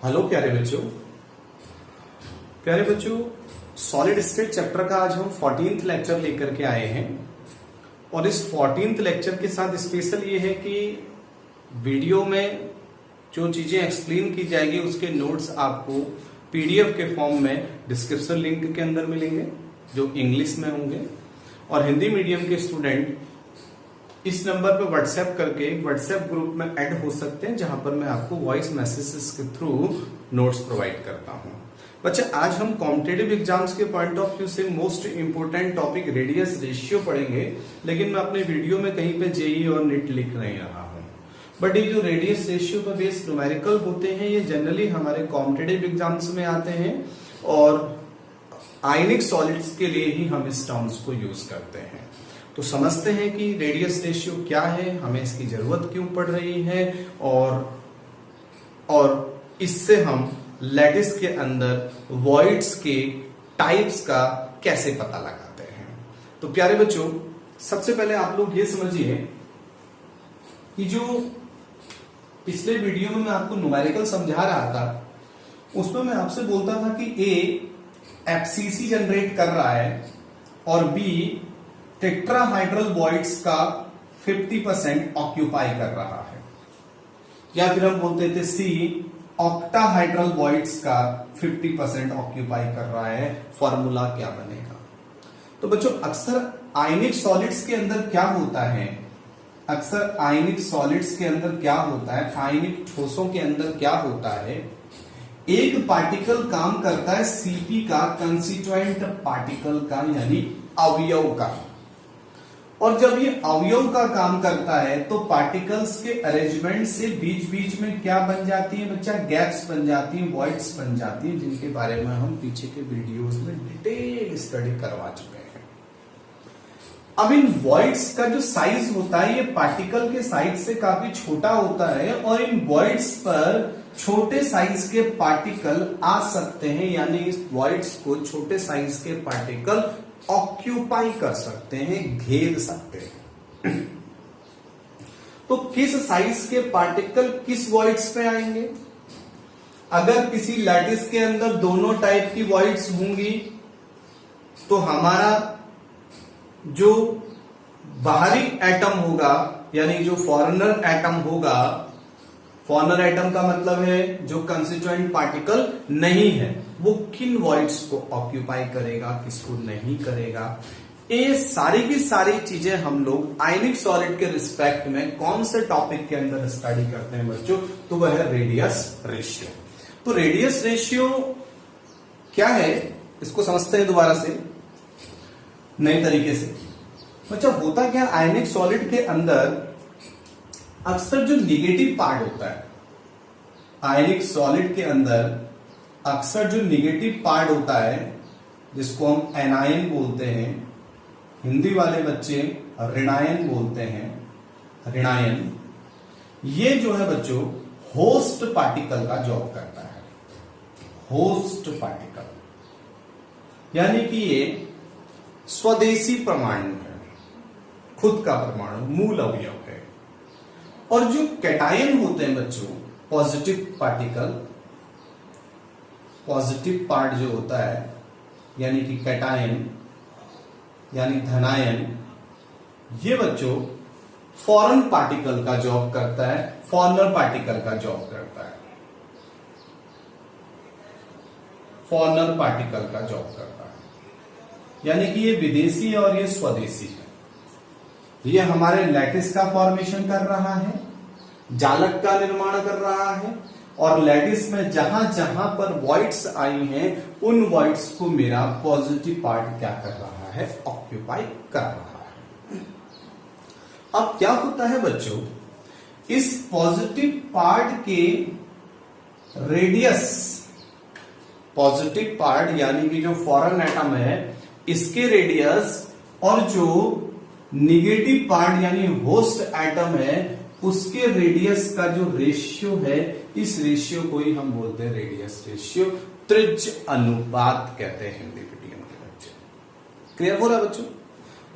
Hello प्यारे बच्चों solid state chapter का आज हम 14th लेक्चर लेकर के आए हैं। और इस 14th लेक्चर के साथ स्पेशल ये है कि वीडियो में जो चीजें एक्सप्लेन की जाएगी उसके नोट्स आपको पीडीएफ के फॉर्म में डिस्क्रिप्शन लिंक के अंदर मिलेंगे जो इंग्लिश में होंगे। और हिंदी मीडियम के स्टूडेंट इस नंबर पर व्हाट्सएप करके व्हाट्सएप ग्रुप में ऐड हो सकते हैं जहां पर मैं आपको वॉइस मैसेजेस के थ्रू नोट्स प्रोवाइड करता हूं। बच्चे आज हम कॉम्पिटिटिव एग्जाम्स के पॉइंट ऑफ व्यू से most important topic radius ratio पढ़ेंगे, लेकिन मैं अपने वीडियो में कहीं पे जेई और नीट लिख नहीं रहा हूं। बट ये जो रेडियस रेशियो पर बेस्ड न्यूमेरिकल होते हैं ये जनरली हमारे कॉम्पिटिटिव एग्जाम्स में आते हैं और आयनिक सॉलिड्स के लिए ही हम इस टर्म्स को यूज करते हैं। तो समझते हैं कि रेडियस रेशियो क्या है, हमें इसकी जरूरत क्यों पड़ रही है और इससे हम लैटिस के अंदर वॉइड्स के टाइप्स का कैसे पता लगाते हैं। तो प्यारे बच्चों सबसे पहले आप लोग ये समझिए कि जो पिछले वीडियो में मैं आपको न्यूमेरिकल समझा रहा था उसमें मैं आपसे बोलता था कि ए एफसीसी जनरेट कर रहा है और बी टेट्राहाइड्रल वॉइड्स का 50% ऑक्यूपाई कर रहा है, या फिर हम बोलते थे सी ऑक्टाहाइड्रल वॉइड्स का 50% ऑक्यूपाई कर रहा है। फॉर्मूला क्या बनेगा? तो बच्चों अक्सर आयनिक सॉलिड्स के अंदर क्या होता है, अक्सर आयनिक सॉलिड्स के अंदर क्या होता है, आयनिक ठोसों के अंदर क्या होता है, एक पार्टिकल काम करता है सीपी का, कंस्टिट्यूएंट पार्टिकल का, यानी अवयव का। और जब ये अवयव का काम करता है तो पार्टिकल्स के अरेंजमेंट से बीच बीच में क्या बन जाती है बच्चा, गैप्स बन जाती हैं, वॉइड्स बन जाती हैं, जिनके बारे में हम पीछे के वीडियोस में डिटेल स्टडी करवा चुके हैं। अब इन वॉइड्स का जो साइज होता है ये पार्टिकल के साइज से काफी छोटा होता है और इन वॉइड्स पर छोटे साइज के पार्टिकल आ सकते हैं, यानी इस वॉइड्स को छोटे साइज के पार्टिकल ऑक्यूपाई कर सकते हैं, घेर सकते हैं। तो किस साइज के पार्टिकल किस वॉइड्स पे आएंगे? अगर किसी लैटिस के अंदर दोनों टाइप की वॉइड्स होंगी तो हमारा जो बाहरी एटम होगा यानी जो फॉरेनर एटम होगा, फॉरेनर एटम का मतलब है जो कंस्टिट्यूएंट पार्टिकल नहीं है, वो किन वॉइड्स को ऑक्यूपाई करेगा, किसको नहीं करेगा। ये सारी की सारी चीजें हम लोग आयनिक सॉलिड के रिस्पेक्ट में कौन से टॉपिक के अंदर स्टडी करते हैं बच्चों, तो वह है रेडियस रेशियो। तो रेडियस रेशियो क्या है इसको समझते हैं दोबारा से नए तरीके से। बच्चा होता क्या, आयनिक सॉलिड के अंदर अक्सर जो निगेटिव पार्ट होता है, आयनिक सॉलिड के अंदर अक्सर जो निगेटिव पार्ट होता है जिसको हम एनायन बोलते हैं, हिंदी वाले बच्चे ऋणायन बोलते हैं, ऋणायन, ये जो है बच्चों होस्ट पार्टिकल का जॉब करता है। होस्ट पार्टिकल यानी कि ये स्वदेशी परमाणु है, खुद का परमाणु, मूल अवयव है। और जो कैटायन होते हैं बच्चों, पॉजिटिव पार्टिकल, पॉजिटिव पार्ट जो होता है यानी कि कैटायन यानी धनायन, ये बच्चों फॉरेन पार्टिकल का जॉब करता है, फॉरेनर पार्टिकल का जॉब करता है, फॉरेनर पार्टिकल का जॉब करता है, यानी कि ये विदेशी और ये स्वदेशी है। ये हमारे लैटिस का फॉर्मेशन कर रहा है, जालक का निर्माण कर रहा है, और लैटिस में जहां जहां पर वॉइड्स आई हैं उन वॉइड्स को मेरा पॉजिटिव पार्ट क्या कर रहा है, ऑक्यूपाई कर रहा है। अब क्या होता है बच्चों, इस पॉजिटिव पार्ट के रेडियस, पॉजिटिव पार्ट यानी कि जो फॉरेन एटम है इसके रेडियस और जो निगेटिव पार्ट यानी होस्ट एटम है उसके रेडियस का जो रेशियो है, इस रेशियो को ही हम बोलते हैं रेडियस रेशियो, त्रिज्य अनुपात कहते हैं हिंदी मीडियम के बच्चे। क्लियर हो रहा है बच्चों?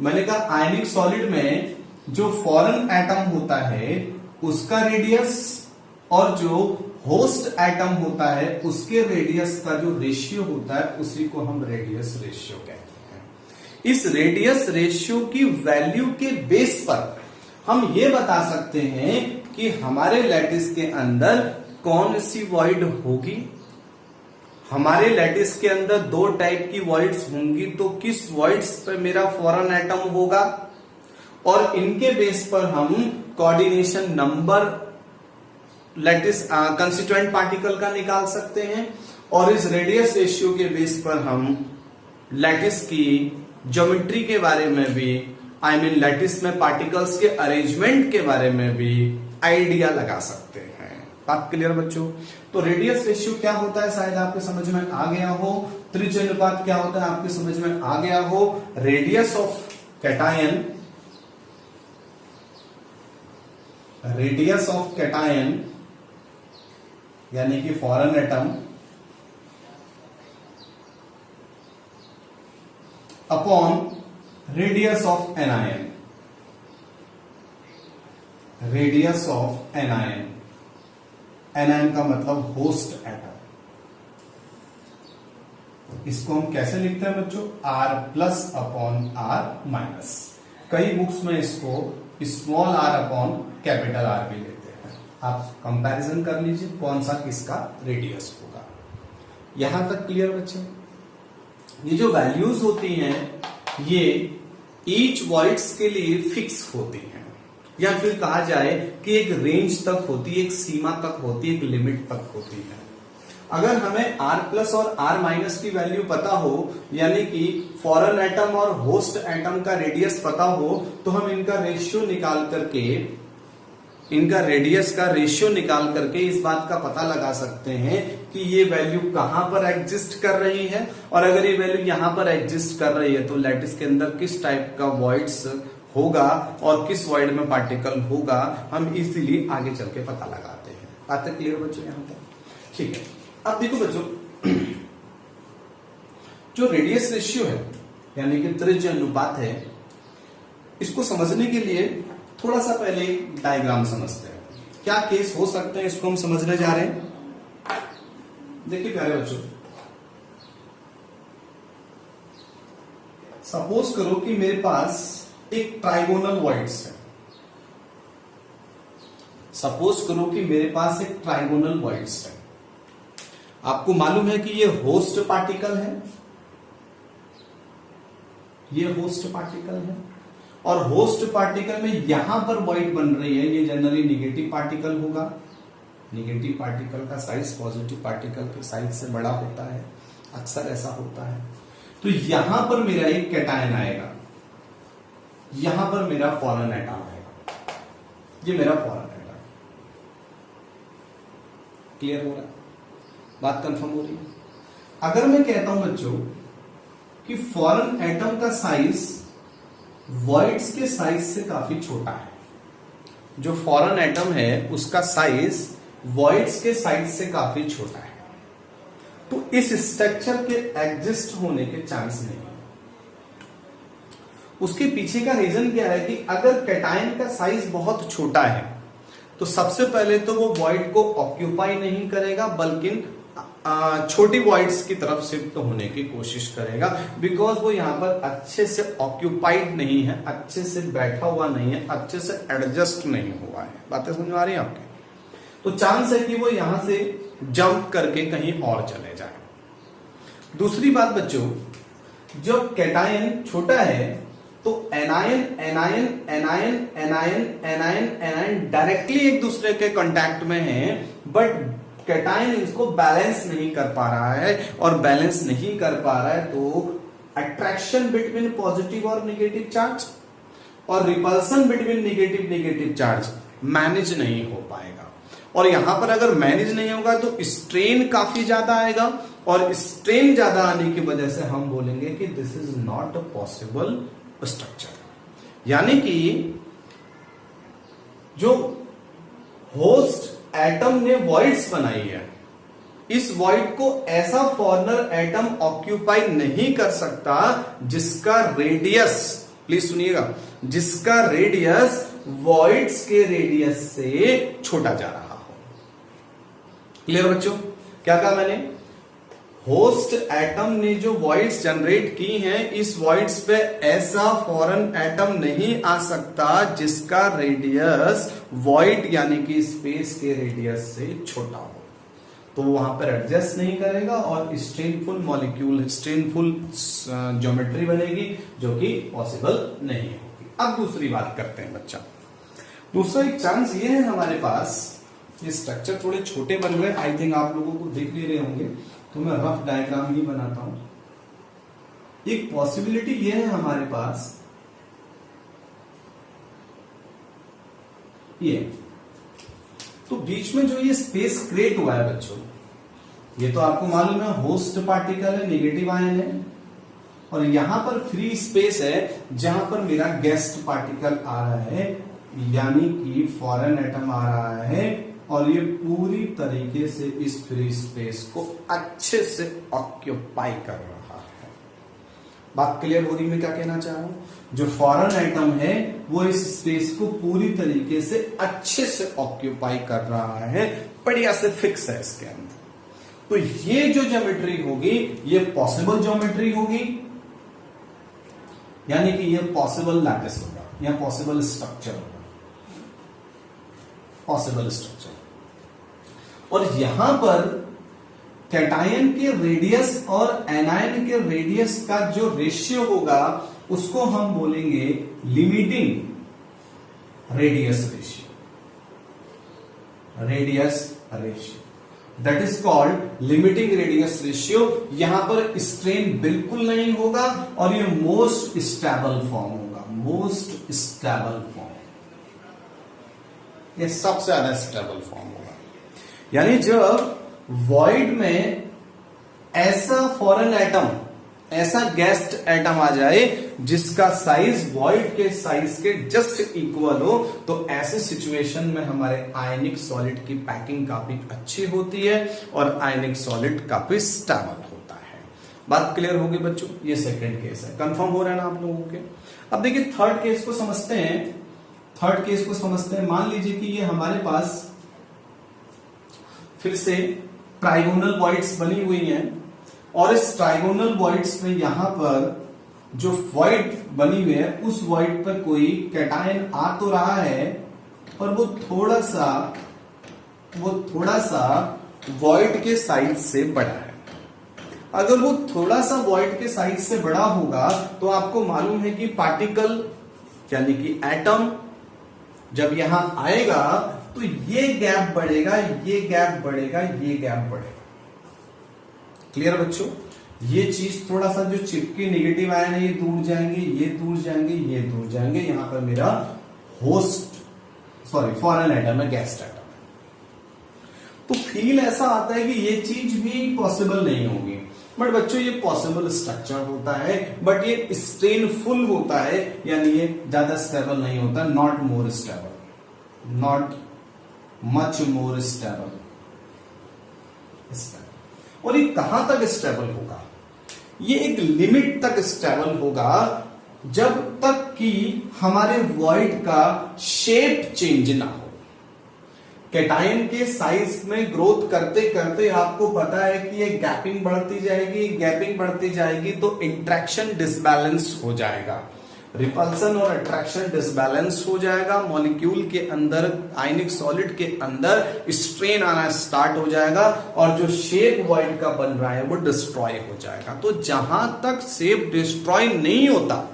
मैंने कहा आयनिक सॉलिड में जो फॉरेन एटम होता है उसका रेडियस और जो होस्ट एटम होता है उसके रेडियस का जो रेशियो होता है उसी को हम रेडियस रेशियो कहते हैं। इस रेडियस रेशियो की वैल्यू के बेस पर हम ये बता सकते हैं कि हमारे लैटिस के अंदर कौन सी वॉइड होगी। हमारे लैटिस के अंदर दो टाइप की वॉइड्स होंगी, तो किस वॉइड्स पे मेरा फॉरेन एटम होगा, और इनके बेस पर हम coordination number lattice constituent particle का निकाल सकते हैं, और इस रेडियस रेशियो के बेस पर हम लैटिस की ज्योमेट्री के बारे में भी, लैटिस में पार्टिकल्स के अरेंजमेंट के बारे में भी आइडिया लगा सकते हैं। बात क्लियर बच्चों? तो रेडियस रेशियो क्या होता है शायद आपके समझ में आ गया हो। त्रिज्य अनुपात क्या होता है आपके समझ में आ गया हो। Radius of cation, radius of cation यानी कि foreign atom upon radius of anion, radius of anion, anion का मतलब होस्ट एटम। इसको हम कैसे लिखते हैं बच्चों? R plus upon R minus. कई बुक्स में इसको small r upon capital R भी लेते हैं। आप कंपैरिजन कर लीजिए कौन सा किसका रेडियस होगा। यहां तक क्लियर बच्चे? ये जो वैल्यूज होती हैं ये ईच वॉइड्स के लिए फिक्स होती हैं, या फिर कहा जाए कि एक रेंज तक होती है, एक सीमा तक होती है, एक लिमिट तक होती है। अगर हमें R प्लस और R माइनस की वैल्यू पता हो, यानी कि फॉरेन एटम और होस्ट एटम का रेडियस पता हो, तो हम इनका रेशियो निकाल करके, इनका रेडियस का रेशियो निकाल करके इस बात का पता लगा सकते हैं कि ये वैल्यू कहां पर एग्जिस्ट कर रही है, और अगर ये वैल्यू यहां पर एग्जिस्ट कर रही है तो लैटिस के अंदर किस टाइप का वॉइड्स होगा और किस वॉइड में पार्टिकल होगा, हम इजीली आगे चल के पता लगाते हैं। बातें क्लियर बच्चों यहां तक? ठीक है। अब देखो बच्चों, जो रेडियस रेशियो है यानी कि त्रिज्य अनुपात है, इसको समझने के लिए थोड़ा सा पहले डायग्राम समझते हैं। क्या केस हो सकते हैं इसको हम समझने जा रहे हैं। देखिए प्यारे बच्चों, सपोज करो कि मेरे पास एक ट्राइगोनल वॉइड्स है। सपोज करो कि मेरे पास एक ट्राइगोनल वॉइड्स है। आपको मालूम है कि ये होस्ट पार्टिकल है, ये होस्ट पार्टिकल है, और होस्ट पार्टिकल में यहां पर वॉइड बन रही है, ये जनरली निगेटिव पार्टिकल होगा। निगेटिव पार्टिकल का साइज पॉजिटिव पार्टिकल के साइज से बड़ा होता है, अक्सर ऐसा होता है। तो यहां पर मेरा एक कैटायन आएगा, यहां पर मेरा फॉरेन एटम आएगा, ये मेरा फॉरेन एटम। क्लियर हो रहा है? बात कंफर्म हो रही है? अगर मैं कहता हूं बच्चों कि फॉरेन एटम का साइज वॉइड्स के साइज से काफी छोटा है, जो फॉरेन एटम है उसका साइज वॉइड्स के साइज से काफी छोटा है, तो इस स्ट्रक्चर के एग्जिस्ट होने के चांस नहीं है। उसके पीछे का रीजन क्या है कि अगर कैटायन का साइज बहुत छोटा है तो सबसे पहले तो वो वॉइड को ऑक्यूपाई नहीं करेगा, बल्कि छोटी वॉइड्स की तरफ शिफ्ट होने की कोशिश करेगा, बिकॉज वो यहां पर अच्छे से ऑक्यूपाइड नहीं है, अच्छे से बैठा हुआ नहीं है, अच्छे से एडजस्ट नहीं हुआ है। बातें समझ में आ रही है आपके? तो चांस है कि वो यहां से जंप करके कहीं और चले जाए। दूसरी बात बच्चों, जब कैटायन छोटा है तो anion anion anion anion anion anion directly एक दूसरे के कांटेक्ट में है, बट कैटायन इसको बैलेंस नहीं कर पा रहा है, और बैलेंस नहीं कर पा रहा है तो अट्रैक्शन बिटवीन पॉजिटिव और नेगेटिव चार्ज और repulsion between negative negative charge manage नहीं हो पाएगा। और यहां पर अगर मैनेज नहीं होगा तो स्ट्रेन काफी ज्यादा आएगा, और स्ट्रेन ज्यादा आने की वजह से हम बोलेंगे कि this is not a possible structure. यानी कि जो होस्ट एटम ने वॉइड्स बनाई है, इस वॉइड को ऐसा फॉरनर एटम ऑक्यूपाई नहीं कर सकता जिसका रेडियस, प्लीज सुनिएगा, जिसका रेडियस वॉइड्स के रेडियस से छोटा जा रहा हो। क्लियर बच्चों? क्या कहा मैंने? होस्ट एटम ने जो वॉइड्स जनरेट की हैं, इस वॉइड्स पे ऐसा फॉरेन एटम नहीं आ सकता जिसका रेडियस वॉइड यानी कि स्पेस के रेडियस से छोटा हो, तो वहां पर एडजस्ट नहीं करेगा और स्ट्रेनफुल मॉलिक्यूल, स्ट्रेनफुल ज्योमेट्री बनेगी जो कि पॉसिबल नहीं होगी। अब दूसरी बात करते हैं बच्चा। दूसरा एक चांस ये है हमारे पास, ये स्ट्रक्चर थोड़े छोटे बन रहे हैं, आई थिंक आप लोगों को दिख नहीं रहे होंगे, तो मैं रफ डायग्राम ही बनाता हूं। एक पॉसिबिलिटी ये है हमारे पास, ये तो बीच में जो ये स्पेस क्रिएट हुआ है बच्चों, ये तो आपको मालूम है होस्ट पार्टिकल है, नेगेटिव आयन है, और यहां पर फ्री स्पेस है जहां पर मेरा गेस्ट पार्टिकल आ रहा है, यानी कि फॉरेन एटम आ रहा है, और ये पूरी तरीके से इस फ्री स्पेस को अच्छे से ऑक्यूपाई कर रहा है। बात क्लियर हो रही? मैं क्या कहना चाह रहा हूं, जो फॉरेन एटम है वो इस स्पेस को पूरी तरीके से अच्छे से ऑक्यूपाई कर रहा है, बढ़िया से फिक्स है इसके अंदर। तो ये जो ज्योमेट्री होगी ये पॉसिबल ज्योमेट्री होगी, यानी कि ये पॉसिबल लैटिस होगा या पॉसिबल स्ट्रक्चर होगा, पॉसिबल स्ट्रक्चर। और यहां पर कैटायन के रेडियस और एनायन के रेडियस का जो रेशियो होगा उसको हम बोलेंगे limiting radius ratio, radius ratio, that is called limiting radius ratio. यहां पर स्ट्रेन बिल्कुल नहीं होगा और ये मोस्ट स्टेबल फॉर्म होगा, मोस्ट स्टेबल फॉर्म, ये सबसे ज्यादा स्टेबल फॉर्म होगा। यानी जब वॉइड में ऐसा फॉरेन एटम, ऐसा गेस्ट एटम आ जाए जिसका साइज वॉइड के साइज के जस्ट इक्वल हो, तो ऐसे सिचुएशन में हमारे आयनिक सॉलिड की पैकिंग काफी अच्छी होती है और आयनिक सॉलिड काफी स्टेबल होता है। बात क्लियर होगी बच्चों? ये सेकंड केस है, कंफर्म हो रहा है ना आप लोगों के? अब देखिए थर्ड केस को समझते हैं। थर्ड केस को समझते हैं। मान लीजिए कि ये हमारे पास फिर से ट्राइगोनल वॉइड्स बनी हुई हैं, और इस ट्राइगोनल वॉइड्स में यहां पर जो वॉइड बनी हुई है उस वॉइड पर कोई कैटायन आ तो रहा है, पर वो थोड़ा सा वॉइड के साइज से बड़ा है। अगर वो थोड़ा सा वॉइड के साइज से बड़ा होगा तो आपको मालूम है कि पार्टिकल यानी कि एटम जब यहां आएगा तो ये गैप बढ़ेगा, ये गैप बढ़ेगा, ये गैप बढ़ेगा। क्लियर बच्चों? ये चीज थोड़ा सा जो चिपके नेगेटिव आयन है ये दूर जाएंगे, ये दूर जाएंगे, ये दूर जाएंगे। यहां पर मेरा फॉरेन एटम है, गेस्ट एटम है। तो फील ऐसा आता है कि ये चीज भी पॉसिबल नहीं होगी, बट बच्चों ये पॉसिबल स्ट्रक्चर होता है, बट ये स्ट्रेनफुल होता है, यानी ये ज्यादा स्टेबल नहीं होता, not more stable, not much more stable. और ये कहां तक स्टेबल होगा? ये एक लिमिट तक स्टेबल होगा, जब तक कि हमारे वॉइड का शेप चेंज ना हो। कैटायन के साइज में ग्रोथ करते करते आपको पता है कि ये गैपिंग बढ़ती जाएगी, गैपिंग बढ़ती जाएगी तो इंट्रैक्शन डिसबैलेंस हो जाएगा, रिपल्सन और अट्रैक्शन डिसबैलेंस हो जाएगा। मॉलिक्यूल के अंदर, आयनिक सॉलिड के अंदर स्ट्रेन आना स्टार्ट हो जाएगा और जो शेप वॉइड का बन रहा है वो डिस्ट्रॉय हो जाएगा। तो जहां तक शेप डिस्ट्रॉय नहीं होता,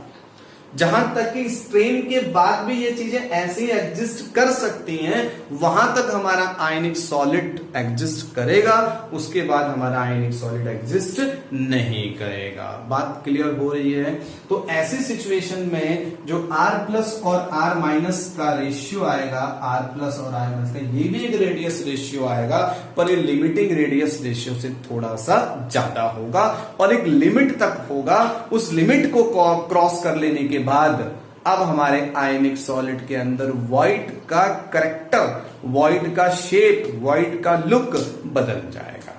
जहां तक कि स्ट्रेन के बाद भी ये चीजें ऐसे एग्जिस्ट कर सकती हैं, वहां तक हमारा आयनिक सॉलिड एग्जिस्ट करेगा, उसके बाद हमारा आयनिक सॉलिड एग्जिस्ट नहीं करेगा। बात क्लियर हो रही है? तो ऐसी सिचुएशन में जो R प्लस और R माइनस का रेशियो आएगा, R प्लस और R माइनस का, ये भी एक रेडियस रेशियो आएगा, पर ये लिमिटिंग रेडियस रेशियो से थोड़ा सा ज्यादा होगा और एक लिमिट तक होगा। उस लिमिट को क्रॉस कर लेने के बाद अब हमारे आयनिक सॉलिड के अंदर वॉइड का कैरेक्टर, वॉइड का शेप, वॉइड का लुक बदल जाएगा।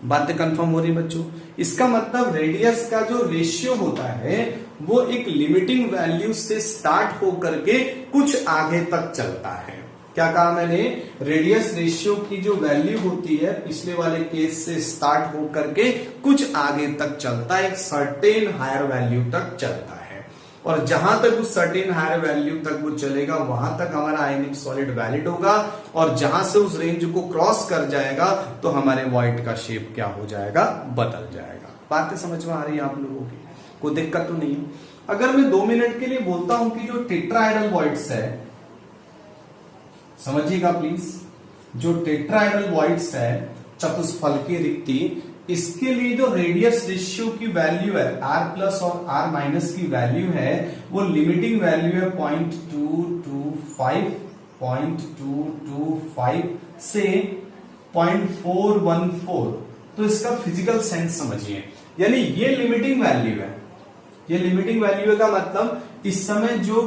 बातें कंफर्म हो रही बच्चों? इसका मतलब रेडियस का जो रेशियो होता है वो एक लिमिटिंग वैल्यू से स्टार्ट होकर के कुछ आगे तक चलता है। क्या कहा मैंने, रेडियस रेशियो की जो वैल्यू होती है पिछले वाले केस से स्टार्ट हो करके कुछ आगे तक चलता है, एक सर्टेन हायर वैल्यू तक चलता है, और जहां तक उस सर्टेन हायर वैल्यू तक वो चलेगा वहां तक हमारा आयनिक सॉलिड वैलिड होगा, और जहां से उस रेंज को क्रॉस कर जाएगा तो हमारे वॉइड का शेप क्या हो जाएगा, बदल जाएगा। बातें समझ में आ रही है आप लोगों की, कोई दिक्कत तो नहीं है। अगर मैं 2 मिनट के लिए बोलता हूं कि जो टेट्राहेड्रल वॉइड्स है, समझिएगा प्लीज, जो टेट्राहेड्रल वॉइड्स है चतुष्फल की रिक्ति, इसके लिए जो रेडियस रेशियो की वैल्यू है r प्लस और r माइनस की वैल्यू है वो लिमिटिंग वैल्यू है 0.225 से 0.414। तो इसका फिजिकल सेंस समझिए, यानी ये लिमिटिंग वैल्यू है, ये लिमिटिंग वैल्यू का मतलब इस समय जो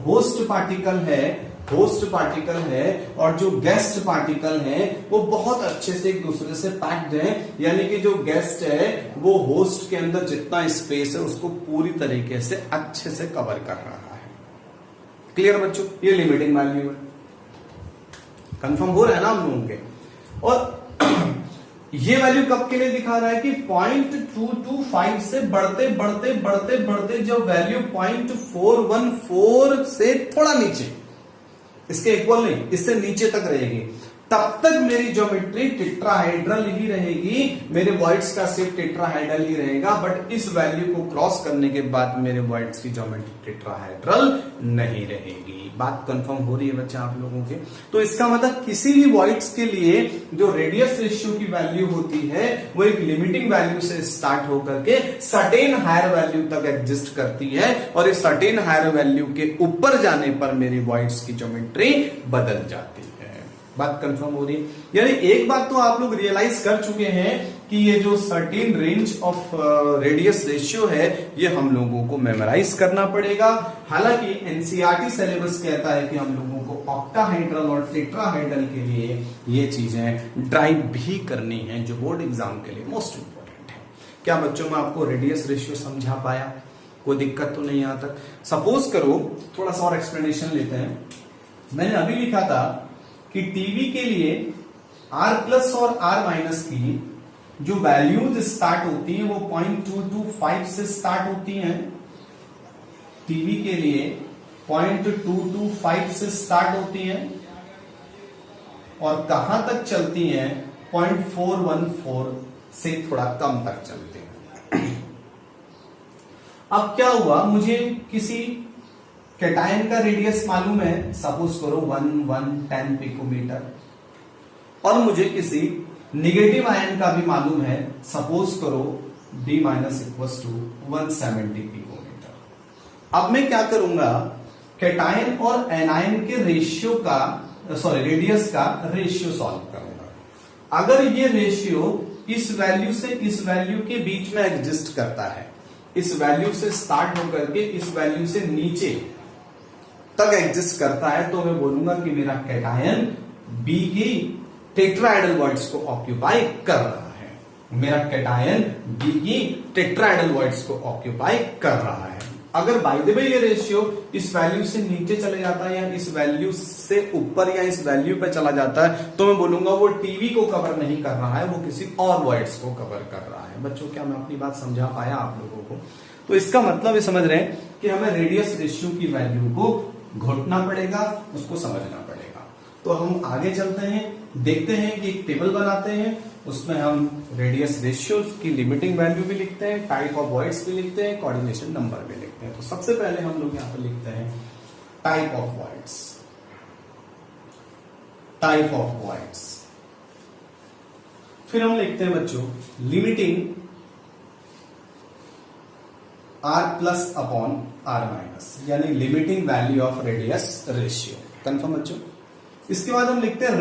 होस्ट पार्टिकल है और जो गेस्ट पार्टिकल है वो बहुत अच्छे से एक दूसरे से पैक्ड है, यानी कि जो गेस्ट है वो होस्ट के अंदर जितना स्पेस है उसको पूरी तरीके से अच्छे से कवर कर रहा है। क्लियर बच्चों, ये लिमिटिंग वैल्यू है, कंफर्म हो रहा है ना हम लोगों के। और ये वैल्यू कब के लिए दिखा रहा है कि 0.225 से बढ़ते बढ़ते बढ़ते बढ़ते जब वैल्यू 0.414 से थोड़ा नीचे, इसके इक्वल नहीं, इससे नीचे तक रहेगी, तब तक मेरी ज्योमेट्री टेट्राहेड्रल ही रहेगी, मेरे वॉइड्स का शेप टेट्राहेड्रल ही रहेगा। बट इस वैल्यू को क्रॉस करने के बाद मेरे वॉइड्स की ज्योमेट्री टेट्राहेड्रल नहीं रहेगी। बात कंफर्म हो रही है बच्चा आप लोगों के। तो इसका मतलब किसी भी वॉइड्स के लिए जो रेडियस रेशियो की वैल्यू होती है वो एक लिमिटिंग वैल्यू से स्टार्ट होकर के सर्टेन हायर वैल्यू तक एग्जिस्ट करती है, और इस सर्टेन हायर वैल्यू के ऊपर जाने पर मेरी वॉइड्स की ज्योमेट्री बदल जाती है। बात कंफर्म हो रही है। यानी एक बात तो आप लोग रियलाइज कर चुके हैं कि ये जो certain range of radius ratio है ये हम लोगों को मेमोराइज करना पड़ेगा। हालांकि एनसीईआरटी सिलेबस कहता है कि हम लोगों को ऑक्टाहेड्रल और टेट्राहेड्रल के लिए ये चीजें ड्राइव भी करनी है, जो बोर्ड एग्जाम के लिए मोस्ट इंपॉर्टेंट है। क्या बच्चों में आपको रेडियस रेशियो समझा पाया? कोई दिक्कत तो नहीं यहाँ तक? सपोज करो, थोड़ा सा और एक्सप्लेनेशन लेते हैं। मैंने अभी लिखा था कि टीवी के लिए R प्लस और R माइनस की जो वैल्यूज स्टार्ट होती हैं वो 0.225 से स्टार्ट होती हैं। टीवी के लिए 0.225 से स्टार्ट होती हैं और कहां तक चलती हैं? 0.414 से थोड़ा कम तक चलती हैं। अब क्या हुआ, मुझे किसी कैटायन का रेडियस मालूम है, सपोज करो 110 पिकोमीटर, और मुझे किसी निगेटिव आयन का भी मालूम है, सपोज करो D- इक्वल्स टू 170 पिकोमीटर। अब मैं क्या करूंगा, कैटायन और एनायन के रेशियो का रेडियस का रेशियो सॉल्व करूंगा। अगर ये रेशियो इस वैल्यू से इस वैल्यू के बीच में एग्जिस्ट करता है, इस वैल्यू से स्टार्ट होकर के इस वैल्यू से नीचे तक एग्जिस्ट करता है, तो मैं बोलूंगा कि मेरा कैटायन बी की टेट्राहेड्रल वॉइड्स को ऑक्यूपाई कर रहा है। मेरा कैटायन बी की टेट्राहेड्रल वॉइड्स को ऑक्यूपाई कर रहा है। अगर बाय द वे ये रेशियो इस वैल्यू से नीचे चले जाता है या इस वैल्यू से ऊपर या इस वैल्यू पे चला जाता है, तो मैं बोलूंगा वो टीवी को कवर नहीं कर रहा है, वो किसी और वॉइड्स को कवर कर रहा है। बच्चों, क्या मैं अपनी बात समझा पाया आप लोगों को? तो इसका मतलब ये समझ रहे हैं कि हमें रेडियस रेशियो की वैल्यू को घोटना पड़ेगा, उसको समझना पड़ेगा। तो हम आगे चलते हैं, देखते हैं कि एक टेबल बनाते हैं, उसमें हम रेडियस रेशियो की लिमिटिंग वैल्यू भी लिखते हैं, टाइप ऑफ वॉइड्स भी लिखते हैं, कोऑर्डिनेशन नंबर भी लिखते हैं। तो सबसे पहले हम लोग यहां पर लिखते हैं type of voids. Type of voids, फिर हम लिखते हैं बच्चों limiting R plus upon R minus, यानी limiting value of radius ratio. Confirm बच्चों? इसके बाद हम लिखते हैं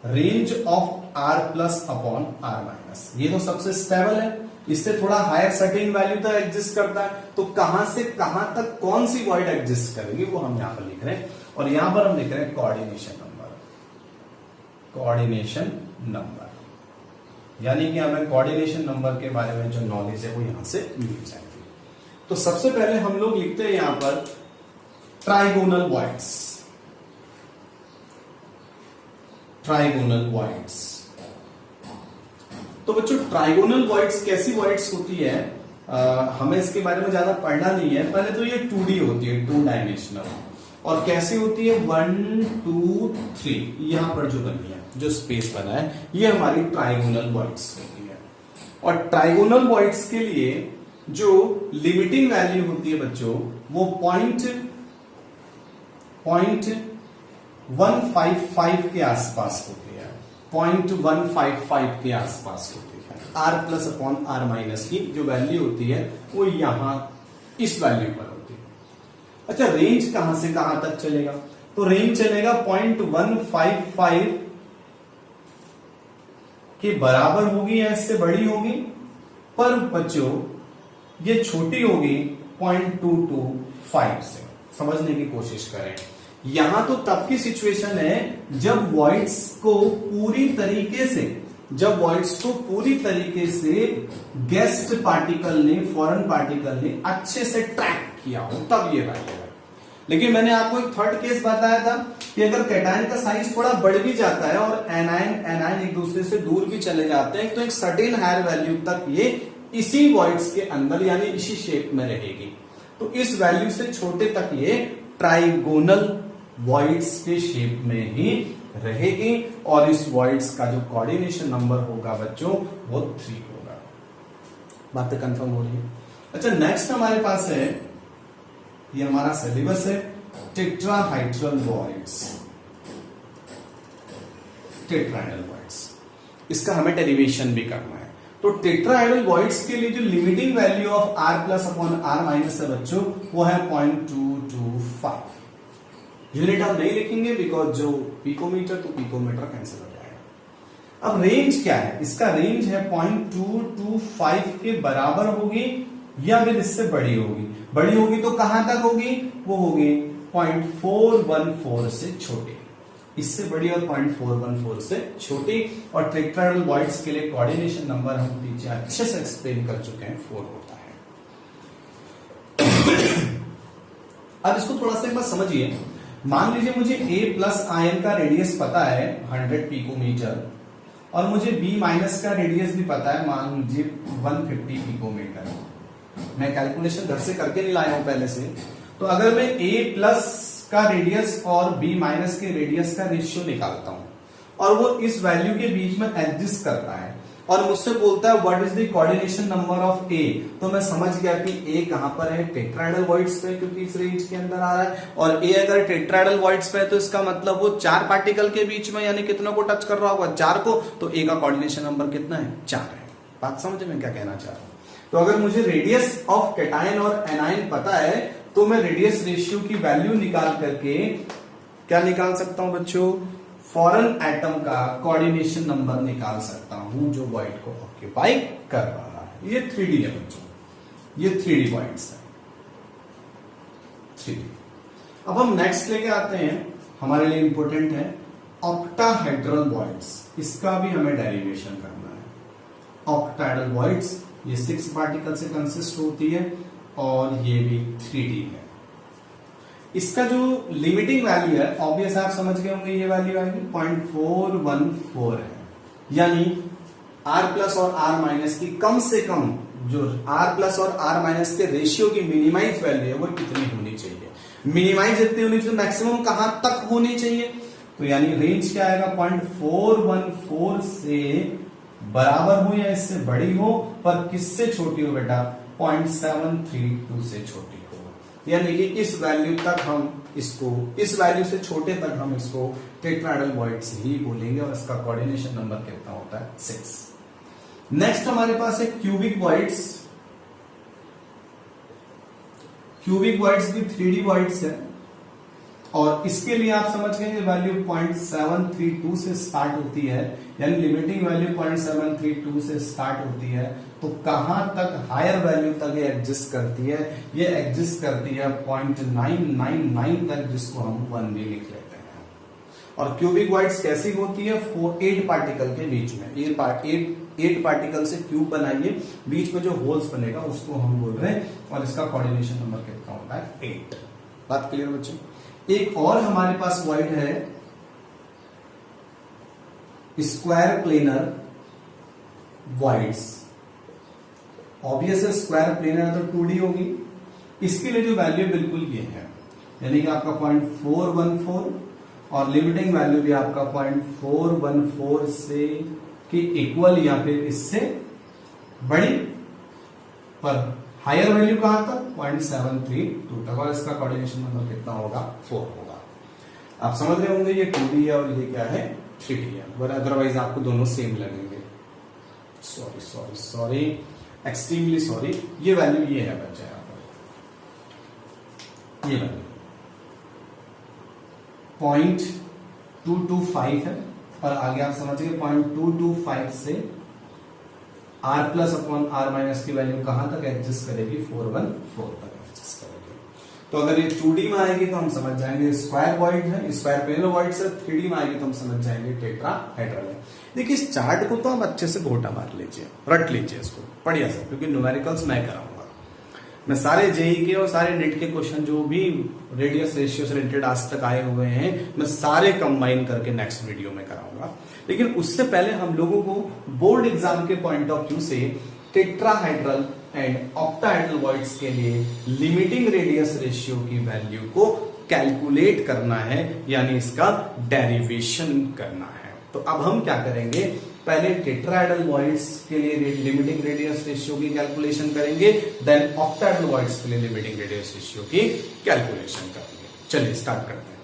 range of R plus upon R minus. ये तो सबसे स्टेबल है, इससे थोड़ा हायर सर्टेन वैल्यू तक एग्जिस्ट करता है, तो कहां से कहां तक कौन सी वॉइड एग्जिस्ट करेगी वो हम यहां पर लिख रहे हैं। और यहां पर हम लिख रहे हैं कोऑर्डिनेशन नंबर। कोऑर्डिनेशन नंबर यानी कि हमें कोऑर्डिनेशन नंबर के बारे में जो नॉलेज है वो यहां से मिल जाएगी। तो सबसे पहले हम लोग लिखते हैं यहां पर ट्राइगोनल वॉइड्स। Trigonal voids. तो बच्चों ट्राइगोनल वॉइड्स कैसी वॉइड्स होती है, हमें इसके बारे में ज्यादा पढ़ना नहीं है। पहले तो ये 2D होती है, 2 डायमेंशनल। और कैसी होती है, 1 2 3, यहां पर जो बनी है, जो स्पेस बना है, ये हमारी ट्राइगोनल वॉइड्स होती है। और ट्राइगोनल वॉइड्स के लिए जो लिमिटिंग वैल्यू होती है बच्चों, वो पॉइंट 155 के आसपास होती है, 0.155 के आसपास होती है। r plus upon r minus की जो वैल्यू होती है वो यहां इस वैल्यू पर होती है। अच्छा, रेंज कहां से कहां तक चलेगा, तो रेंज चलेगा 0.155 के बराबर होगी या इससे बड़ी होगी, पर बच्चों ये छोटी होगी 0.225 से। समझने की कोशिश करें, यहां तो तब की सिचुएशन है जब वॉइड्स को पूरी तरीके से गेस्ट पार्टिकल ने, फॉरेन पार्टिकल ने अच्छे से ट्रैक किया हो, तब ये वैल्यू है। लेकिन मैंने आपको एक थर्ड केस बताया था कि अगर कैटायन का साइज थोड़ा बढ़ भी जाता है और एनायन एक दूसरे से दूर भी चले जाते हैं, तो एक सर्टेन हायर वैल्यू तक ये इसी वॉइड्स के अंदर यानी इसी शेप में रहेगी। तो इस वैल्यू से छोटे तक ये ट्राइगोनल वॉइड्स के शेप में ही रहेगी। और इस वॉइड्स का जो कोऑर्डिनेशन नंबर होगा बच्चों, वो 3 होगा। बातें कंफर्म हो रही है। अच्छा, नेक्स्ट हमारे पास है, ये हमारा सिलेबस है, टेट्राहाइड्रल वॉइड्स, टेट्राहाइड्रल वॉइड्स। इसका हमें डेरिवेशन भी करना है। तो टेट्राहाइड्रल वॉइड्स के लिए जो limiting value of r plus upon r minus है बच्चों, वो है 0.225। यूनिट आप नहीं लिखेंगे बिकॉज जो पिकोमीटर तो पिकोमीटर कैंसिल हो जाएगा। अब रेंज क्या है, इसका रेंज है 0.225 के बराबर होगी या फिर इससे बड़ी होगी। बड़ी होगी तो कहां तक होगी, वो होगी 0.414 से छोटी, इससे बड़ी और 0.414 से छोटी। और टेट्राहाइड्रल वॉइड्स के लिए कोऑर्डिनेशन नंबर हम पीछे अच्छे से एक्सप्लेन कर चुके हैं, 4 होता है। अब इसको थोड़ा सा एक बार समझिए। मान लीजिए मुझे A प्लस आयन का रेडियस पता है 100 पिकोमीटर, और मुझे B माइनस का रेडियस भी पता है, मान लीजिए 150 पिकोमीटर। मैं कैलकुलेशन घर से करके नहीं लाया हूं पहले से। तो अगर मैं A प्लस का रेडियस और B माइनस के रेडियस का रेशियो निकालता हूं, और वो इस वैल्यू के बीच में एडजस्ट करता है और मुझसे बोलता है what is the coordination number of A, तो मैं समझ गया कि A कहां पर है, टेट्राहाइड्रल वॉइड्स पे, क्योंकि इस रेंज के अंदर आ रहा है। और A अगर टेट्राहाइड्रल वॉइड्स पे है तो इसका मतलब वो 4 पार्टिकल के बीच में यानी कितनों को टच कर रहा होगा, 4 को। तो A का कोऑर्डिनेशन नंबर कितना है, 4 है। बात समझे मैं क्या कहना चाह रहा हूं। तो अगर मुझे रेडियस ऑफ कैटायन और एनायन पता है, तो मैं रेडियस रेशियो की वैल्यू निकाल करके क्या निकाल सकता हूं बच्चों, फॉरेन एटम का कोऑर्डिनेशन नंबर निकाल सकता हूं जो वॉइड को ऑक्यूपाई कर रहा है। ये 3D है बच्चों, ये 3D वॉइड्स है, 3D। अब हम नेक्स्ट लेके आते हैं, हमारे लिए इंपॉर्टेंट है ऑक्टाहेड्रल वॉइड्स। इसका भी हमें डेरिवेशन करना है। ऑक्टाहेड्रल वॉइड्स ये 6 पार्टिकल से कंसिस्ट होती है और ये भी 3D है। इसका जो लिमिटिंग वैल्यू है, ऑब्वियस आप समझ गए होंगे, ये वैल्यू आएगी 0.414 है। यानी R प्लस और R माइनस की कम से कम, जो R प्लस और R माइनस के रेशियो की मिनिमाइज वैल्यू है वो कितनी होनी चाहिए, मिनिमाइज जितनी होनी चाहिए, मैक्सिमम कहां तक होनी चाहिए। तो यानी रेंज क्या आएगा, 0.414 से बराबर हो या इससे बड़ी हो, पर किससे छोटी हो बेटा, 0.732 से छोटी हो। यानी कि इस वैल्यू तक हम इसको, इस वैल्यू से छोटे तक हम इसको टेट्राहाइड्रल वॉइड्स ही बोलेंगे। और इसका कोऑर्डिनेशन नंबर कितना होता है, 6। नेक्स्ट हमारे पास है क्यूबिक वॉइड्स। क्यूबिक वॉइड्स भी 3D वॉइड्स है, और इसके लिए आप समझ गए वैल्यू 0.732 से स्टार्ट होती है, यानी लिमिटिंग वैल्यू 0.732 से स्टार्ट होती है। तो कहां तक, हायर वैल्यू तक ये एग्जिस्ट करती है, ये एग्जिस्ट करती है 0.999 तक, जिसको हम 1 भी लिख लेते हैं। और क्यूबिक वॉइड्स कैसी होती है, 8 पार्टिकल के बीच में, 8 पार्टिकल से क्यूब बनाइए, बीच में जो होल्स बनेगा उसको हम बोल रहे हैं, और इसका कोऑर्डिनेशन नंबर कितना होता है, 8। बात क्लियर बच्चों। एक और हमारे पास वॉइड है स्क्वायर प्लेनर वॉइड्स। ऑब्वियस है स्क्वायर प्लेनर तो 2D होगी। इसके लिए जो वैल्यू बिल्कुल ये है, यानी कि आपका 0.414 और लिमिटिंग वैल्यू भी आपका 0.414 से की इक्वल या फिर इससे बड़ी, पर हायर वैल्यू कहां तक 0.732 तक, और इसका कोऑर्डिनेशन नंबर कितना होगा 4 होगा। आप समझ रहे होंगे ये 2D है और ये क्या है 3D है, पर अदरवाइज आपको दोनों सेम लगेंगे। सॉरी एक्सट्रीमली सॉरी, ये वैल्यू ये है बच्चा, यहां पर ये वैल्यू 0.225 है, और आगे आप समझिए 0.225 से r plus upon r minus की वैल्यू कहां तक एडजस्ट करेगी 414 तक एडजस्ट करेगी। तो अगर ये 2D में आएगी तो हम समझ जाएंगे स्क्वायर वॉइड है, स्क्वायर प्लेनर वॉइड से 3D में आएगी तो हम समझ जाएंगे टेट्राहेड्रल है। देखिए इस चार्ट को तो आप अच्छे से घोटा मार लीजिए, रट लीजिए इसको बढ़िया से, क्योंकि न्यूमेरिकल्स मैं कराऊंगा। मैं सारे जेई के और सारे नेट के क्वेश्चन जो भी रेडियस रेशियो से रिलेटेड आज तक आए हुए हैं, मैं सारे कंबाइन करके नेक्स्ट वीडियो में कराऊंगा। लेकिन उससे पहले हम लोगों को बोर्ड एग्जाम के पॉइंट ऑफ व्यू से टेट्राहेड्रल एंड ऑक्टाहेड्रल वॉइड्स के लिए लिमिटिंग रेडियस रेशियो की वैल्यू को कैलकुलेट करना है, यानी इसका डेरिवेशन करना है। तो अब हम क्या करेंगे, पहले टेट्राहेड्रल वॉइड्स के लिए लिमिटिंग रेडियस रेशियो की कैलकुलेशन करेंगे, देन ऑक्टाहेड्रल वॉइड्स के लिए लिमिटिंग रेडियस रेशियो की कैलकुलेशन करेंगे। चलिए स्टार्ट करते हैं।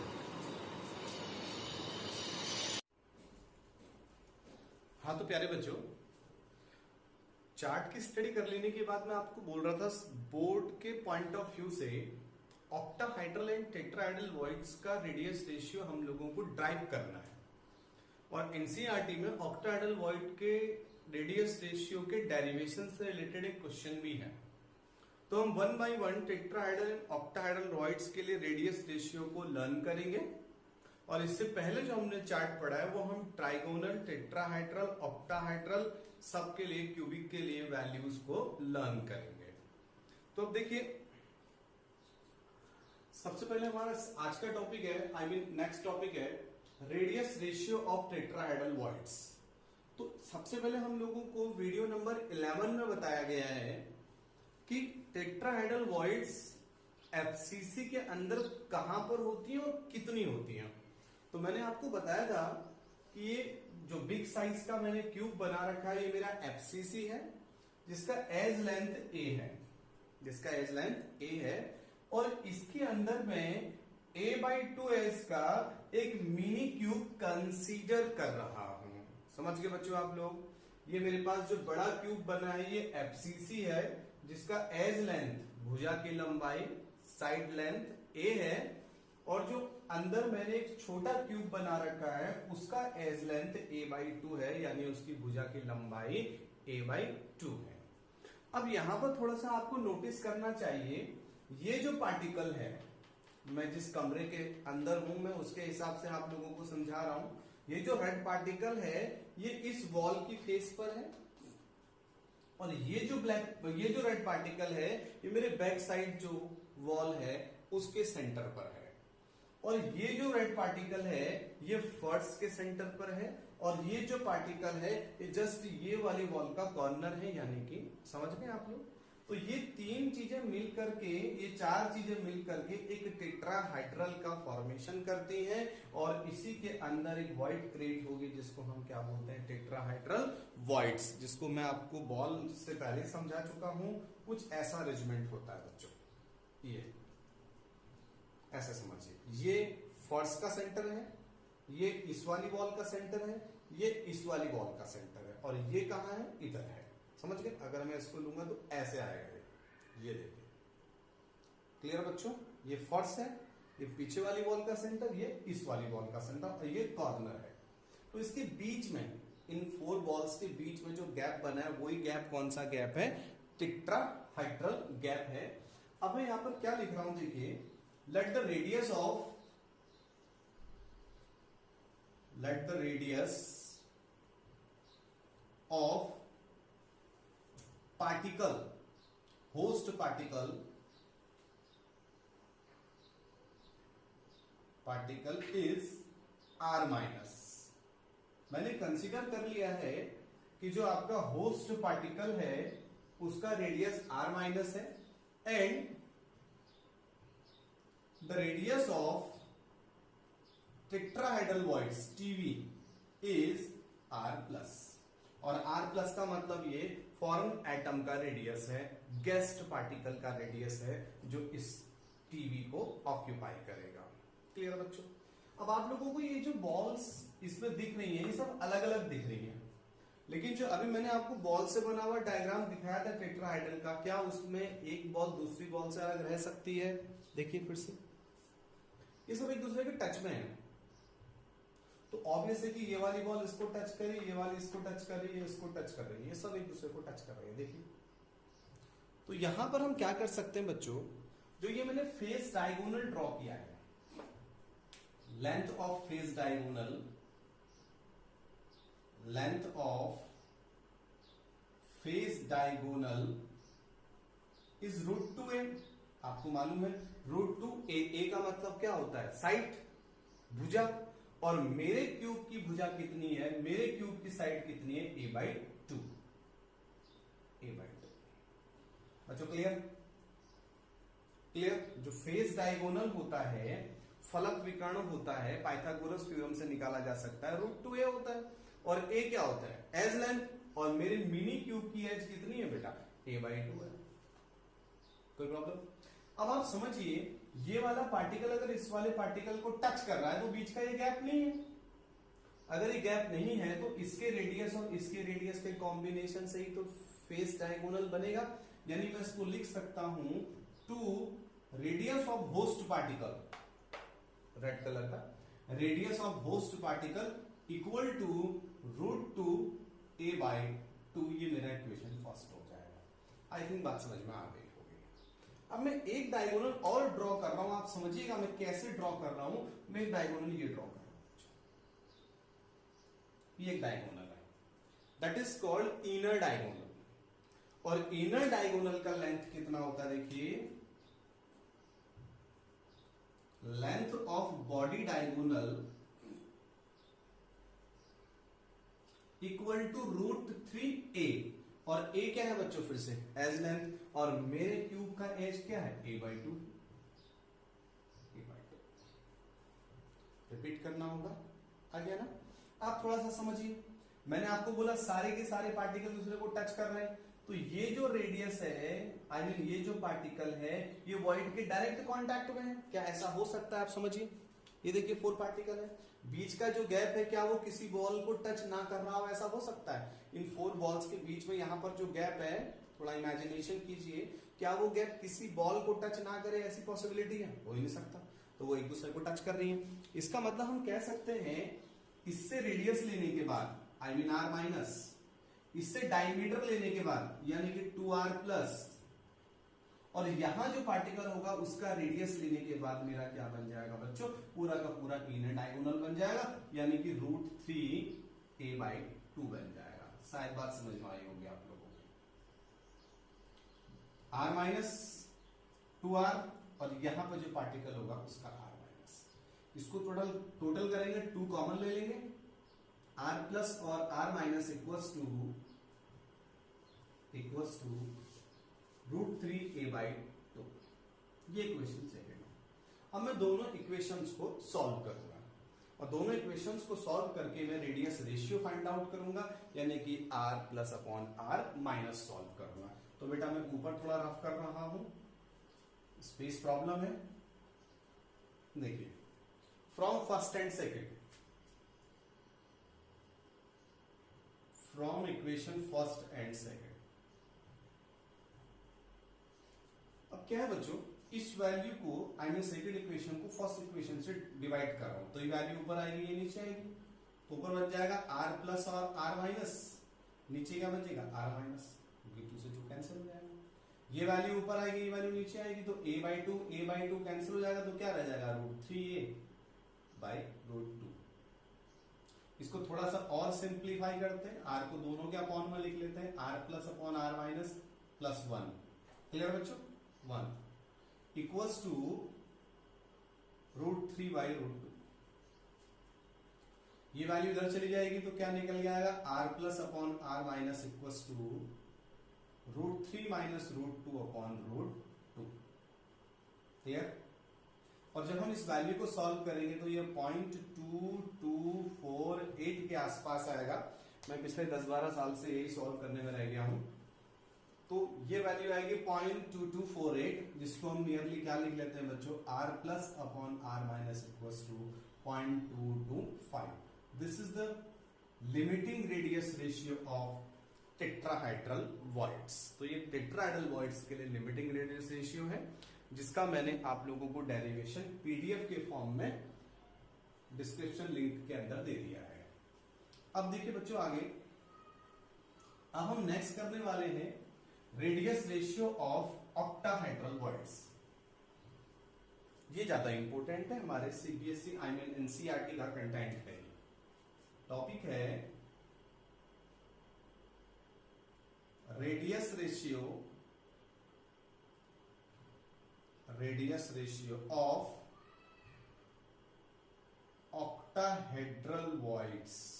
हाँ तो प्यारे बच्चों, चार्ट की स्टडी कर लेने के बाद मैं आपको बोल रहा था बोर्ड के पॉइंट ऑफ व्यू से ऑक्टाहाइड्रल एंड टेट्राहाइड्रल वॉइड्स का रेडियस रेशियो हम लोगों को ड्राइव करना है, और एनसीईआरटी में ऑक्टाहाइड्रल वॉइड के रेडियस रेशियो के डेरिवेशन से रिलेटेड एक क्वेश्चन भी है। तो हम 1 by 1 tetrahedral and octahedral voids के लिए रेडियस रेशियो को लर्न करेंगे, और इससे पहले जो हमने चार्ट पढ़ा है वो हम ट्राइगोनल, टेट्राहाइड्रल, ऑक्टाहाइड्रल सबके लिए, क्यूबिक के लिए वैल्यूज को लर्न करेंगे। तो अब देखिए, सबसे पहले हमारा आज का टॉपिक है, नेक्स्ट टॉपिक है radius ratio of tetrahedral voids. तो सबसे पहले हम लोगों को वीडियो नंबर 11 में बताया गया है कि टेट्राहाइड्रल वॉइड्स एफसीसी के अंदर कहां पर होती हैं और कितनी होती हैं। तो मैंने आपको बताया था कि ये जो बिग साइज का मैंने क्यूब बना रखा है, ये मेरा एफसीसी है, जिसका एज लेंथ ए है, और इसके अंदर मैं a/2s का एक मिनी क्यूब कंसीडर कर रहा हूं। समझ गए बच्चों आप लोग? ये मेरे पास जो बड़ा क्यूब बना है ये एफसीसी है, जिसका एज लेंथ, भुजा की लंबाई, साइड लेंथ a है, और जो अंदर मैंने एक छोटा क्यूब बना रखा है उसका एज लेंथ a/2 है, यानी उसकी भुजा की लंबाई a/2 है। अब यहां पर थोड़ा सा आपको नोटिस करना चाहिए, ये जो पार्टिकल है, मैं जिस कमरे के अंदर हूं मैं उसके हिसाब से आप लोगों को समझा रहा हूं। ये जो रेड पार्टिकल है ये इस वॉल की फेस पर है, और ये जो रेड पार्टिकल है ये मेरे बैक साइड जो वॉल है उसके सेंटर पर है, और ये जो रेड पार्टिकल है ये फर्श के सेंटर पर है, और ये जो पार्टिकल है ये जस्ट ये वाली वॉल का कॉर्नर है, यानी कि समझ गए आप लोग? तो ये तीन चीजें मिल करके, ये चार चीजें मिल करके एक टेट्राहाइड्रल का फॉर्मेशन करती हैं, और इसी के अंदर एक वॉइड क्रिएट होगी जिसको हम क्या बोलते हैं, टेट्राहाइड्रल वॉइड्स, जिसको मैं आपको बॉल से पहले समझा चुका हूं। कुछ ऐसा अरेंजमेंट होता है बच्चों, ये ऐसा समझिए, ये फर्श का सेंटर है, ये इस वाली वॉल का सेंटर है, ये इस वाली वॉल का सेंटर है, और ये कहां है, इधर है। समझ गए? अगर मैं इसको लूंगा तो ऐसे आएगा, ये देखिए, क्लियर बच्चों? ये फर्श है, ये पीछे वाली वॉल का सेंटर, ये इस वाली वॉल का सेंटर, और ये कॉर्नर है। तो इसके बीच में, इन 4 वॉल्स के बीच में जो गैप बना है वही गैप कौन सा गैप है, टेट्राहाइड्रल गैप है। अब मैं यहां पर क्या लिख रहा हूं, देखिए, let the radius of particle, host particle is r minus, मैंने कंसीडर कर लिया है कि जो आपका होस्ट पार्टिकल है उसका रेडियस r माइनस है and the radius of tetrahedral voids TV is r plus, और r प्लस का मतलब ये फॉरेन एटम का रेडियस है, गेस्ट पार्टिकल का रेडियस है जो इस टीवी को ऑक्यूपाई करेगा। क्लियर बच्चों? अब आप लोगों को ये जो बॉल्स इसमें दिख रही है ये सब अलग अलग दिख रही है, लेकिन जो अभी मैंने आपको बॉल से बना हुआ डायग्राम दिखाया था टेट्राहेड्रल का, क्या उसमें एक बॉल दूसरी बॉल से अलग रह सकती है? देखिए फिर से, ये सब एक दूसरे के टच में है, तो ऑब्वियस है कि ये वाली बॉल इसको टच करी, ये वाली इसको टच कर रही है, इसको टच कर रही है, ये सब एक दूसरे को टच कर रही है। देखिए, तो यहां पर हम क्या कर सकते हैं बच्चों, जो ये मैंने फेस डायगोनल ड्रॉ किया है, length of face diagonal, length of face diagonal is √2a। आपको मालूम है √2a, a का मतलब क्या होता है? साइड, भुजा, और मेरे क्यूब की भुजा कितनी है, मेरे क्यूब की साइड कितनी है? a/2, a/2। बच्चों क्लियर? क्लियर? जो फेस डायगोनल होता है, फलक विकर्ण होता है, पाइथागोरस थ्योरम से निकाला जा सकता है, √2a होता है, और a क्या होता है? एज लेंथ, और मेरे मिनी क्यूब की एज कितनी है बेटा? a/2 है। कोई प्रॉब्लम? अब आप समझिए, ये वाला पार्टिकल अगर इस वाले पार्टिकल को टच कर रहा है तो बीच का ये गैप नहीं है। अगर ये गैप नहीं है तो इसके रेडियस और इसके रेडियस के कॉम्बिनेशन से ही तो फेस डायगोनल बनेगा। यानी मैं इसको लिख सकता हूं 2 radius of host particle, red colour का, radius of host particle equal to √2a/2। ये मेरा इक्वेशन फर्स्ट हो जाएगा। आई थिंक बात समझ में आ गई होगी। अब मैं एक डायगोनल और ड्रॉ कर रहा हूं, आप समझिएगा मैं कैसे ड्रॉ कर रहा हूं। मैं एक डायगोनल ये ड्रॉ कर रहा हूं, ये एक डायगोनल है, that is called inner diagonal, और इनर डायगोनल का लेंथ कितना होता है? देखिए, length of body diagonal equal to √3a, और a क्या है बच्चों? फिर से एज लेंथ, और मेरे क्यूब का एज क्या है? a/2। रिपीट करना होगा, आ गया ना? आप थोड़ा सा समझिए, मैंने आपको बोला सारे के सारे पार्टिकल दूसरे को टच कर रहे हैं, तो ये जो रेडियस है, आई मीन ये जो पार्टिकल है, ये वॉइड के डायरेक्ट कांटेक्ट में है। क्या ऐसा हो सकता है? आप समझिए, ये देखिए 4 पार्टिकल है, बीच का जो गैप है क्या वो किसी बॉल को टच ना कर रहा हो? ऐसा हो सकता है? इन 4 बॉल्स के बीच में यहां पर जो गैप है, थोड़ा इमेजिनेशन कीजिए, क्या वो गैप किसी बॉल को टच ना करे? ऐसी पॉसिबिलिटी है? हो ही नहीं सकता। तो वो एक दूसरे को टच कर रही है। इसका मतलब हम कह सकते हैं, इससे रेडियस लेने के बाद, आई मीन r माइनस, इससे डायमीटर लेने के बाद यानी कि 2r प्लस, और यहां जो पार्टिकल होगा उसका रेडियस लेने के बाद मेरा क्या बन जाएगा बच्चों? पूरा का पूरा इनर डायगोनल बन जाएगा, यानी कि √3a/2 बन जाएगा। शायद बात समझ में आई होगी आप लोगों को। r माइनस 2r, और यहां पर जो पार्टिकल होगा उसका r माइनस, इसको टोटल करेंगे, 2 कॉमन ले लेंगे, r प्लस और r minus equals to √3a/2। ये इक्वेशन सेकेंड। अब मैं दोनों इक्वेशंस को सॉल्व करूंगा, और दोनों इक्वेशंस को सॉल्व करके मैं रेडियस रेशियो फाइंड आउट करूंगा, यानी कि r plus upon r minus solve करूंगा। तो बेटा मैं ऊपर थोड़ा रफ कर रहा हूं, स्पेस प्रॉब्लम है। देखिए, from first and second, from equation first and second. अब क्या है बच्चों, इस वैल्यू को, आई मीन सेकेंड इक्वेशन को फर्स्ट इक्वेशन से डिवाइड कर रहा हूं, तो ये वैल्यू ऊपर आएगी, ये नीचे आएगी, तो ऊपर बन जाएगा r प्लस और r माइनस, नीचे क्या बन जाएगा? r माइनस, क्योंकि 2 से 2 कैंसिल हो जाएगा। ये वैल्यू ऊपर आएगी, ये वैल्यू नीचे आएगी, तो a/2 कैंसिल हो जाएगा, तो क्या रह जाएगा? √3a/√2। इसको थोड़ा सा और सिंप्लीफाई करते हैं, r को दोनों के अपॉन में लिख लेते हैं, r plus upon r minus plus 1। Clear बच्चों? 1 इक्वल्स टू √3/√2। ये वैल्यू इधर चली जाएगी तो क्या निकल जाएगा, r plus upon r minus equals to √3 minus √2 upon √2। Clear. और जब हम इस वैल्यू को सॉल्व करेंगे तो ये 0.2248 के आसपास आएगा। मैं पिछले 10-12 साल से यही सॉल्व करने में रह गया हूं। तो ये वैल्यू आएगी 0.2248, जिसको हम नियरली क्या लिख लेते हैं बच्चों, r plus upon r minus equals to 0.225। This is the limiting radius ratio of tetrahedral voids. तो ये टेट्राहाइड्रल वॉइड्स के लिए लिमिटिंग रेडियस रेशियो है, जिसका मैंने आप लोगों को डेरिवेशन पीडीएफ के फॉर्म में डिस्क्रिप्शन लिंक के अंदर दे दिया है। अब देखिए बच्चों आगे, अब हम नेक्स्ट करने वाले हैं radius ratio of octahedral voids. ये ज्यादा इंपॉर्टेंट है, हमारे सीबीएसई आई मीन एनसीईआरटी का कंटेंट है। टॉपिक है radius ratio of octahedral voids.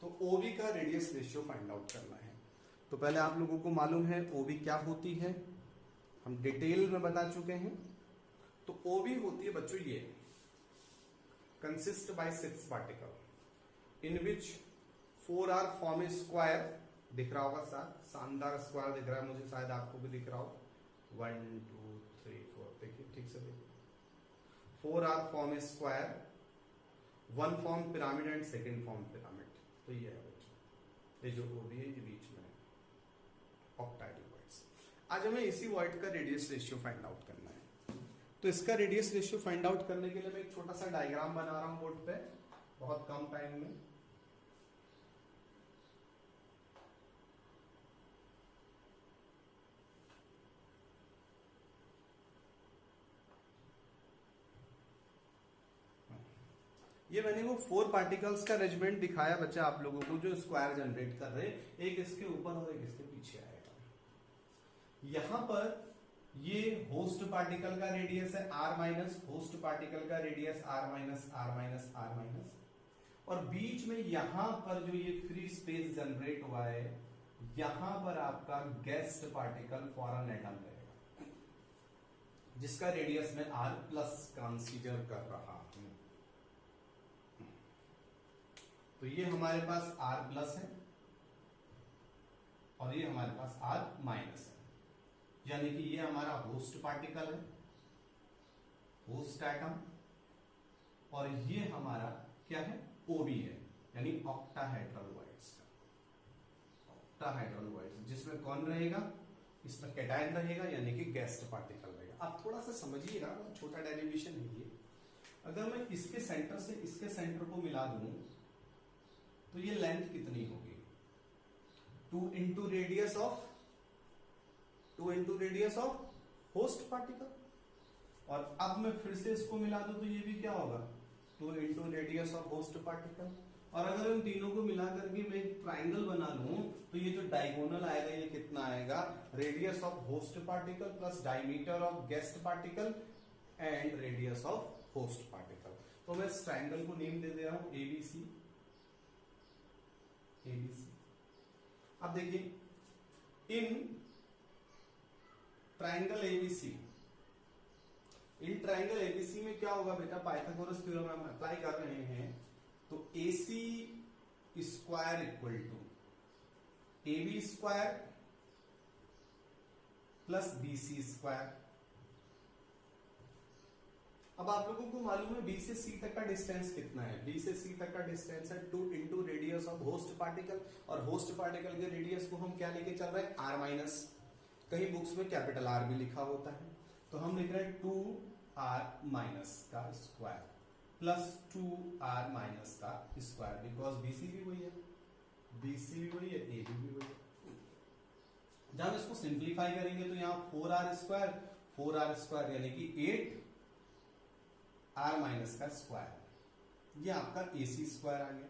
तो ओबी का रेडियस रेशियो फाइंड आउट करना है। तो पहले आप लोगों को मालूम है ओबी क्या होती है, हम डिटेल में बता चुके हैं। तो ओबी होती है बच्चों ये, consist by 6 particle in which 4 are form a square. दिख रहा होगा साथ, शानदार स्क्वायर दिख रहा है मुझे, शायद आपको भी दिख रहा हो। 1 2 3 4, देखिए ठीक से देखिए। 4 are form a square, 1 form pyramid and second form pyramid. तो ये है बच्चों, ये जो ओबी है ये बीच में है, ऑक्टाहेड्रल वॉइड्स। आज हमें इसी वॉइड का रेडियस रेशियो फाइंड आउट करना है। तो इसका रेडियस रेशियो फाइंड आउट करने के लिए मैं एक छोटा सा डायग्राम बना रहा हूं बोर्ड पे, बहुत कम टाइम में। ये मैंने वो 4 पार्टिकल्स का अरेंजमेंट दिखाया बच्चा आप लोगों को, जो स्क्वायर जनरेट कर रहे हैं, एक इसके ऊपर और एक इसके पीछे आएगा। यहां पर ये होस्ट पार्टिकल का रेडियस है r माइनस, होस्ट पार्टिकल का radius r minus r minus r minus, और बीच में यहां पर जो ये फ्री स्पेस जनरेट हुआ है, यहां पर आपका गेस्ट पार्टिकल फॉरेन एटम रहेगा, जिसका रेडियस में r प्लस कंसीडर कर रहा हूं। तो ये हमारे पास r प्लस है और ये हमारे पास r माइनस है, यानी कि ये हमारा होस्ट पार्टिकल है, होस्ट एटम, और ये हमारा क्या है, ओबी है, यानी ऑक्टाहेड्रल वॉइड्स। ऑक्टाहेड्रल वॉइड्स जिसमें कौन रहेगा, इसमें कैटायन रहेगा, यानी कि गेस्ट पार्टिकल रहेगा। आप थोड़ा सा समझिएगा, छोटा डेरिवेशन है ये। अगर मैं इसके सेंटर से इसके सेंटर को मिला दूं तो ये लेंथ कितनी होगी, 2 into radius of host particle. और अब मैं फिर से इसको मिला दूं तो ये भी क्या होगा, 2 into radius of host particle. और अगर इन तीनों को मिला करके मैं एक ट्राइंगल बना लूं तो ये जो डायगोनल आएगा ये कितना आएगा, radius of host particle plus diameter of guest particle and radius of host particle. तो मैं इस ट्राइंगल को नेम दे दे रहा हूं एबीसी। अब देखिए, इन ट्राइंगल एबीसी में क्या होगा बेटा, पाइथागोरस थ्योरम हम अप्लाई कर रहे हैं। तो AC square equal to AB square plus BC square. अब आप लोगों को मालूम है B से C तक का डिस्टेंस कितना है, B से C तक का डिस्टेंस है 2 into radius of host particle, और होस्ट पार्टिकल के रेडियस को हम क्या लेके चल रहे हैं, R माइनस। कहीं बुक्स में कैपिटल R भी लिखा होता है, तो हम लिख रहे हैं 2R माइनस का स्क्वायर प्लस 2R माइनस का स्क्वायर, बिकॉज BC भी वही है, BC भी वही है, AB भी वही है। जब इसको सिंप्लीफाई करेंगे तो यहां 4R स्क्वायर यानी कि 8R माइनस का स्क्वायर, ये आपका AC स्क्वायर आ गया।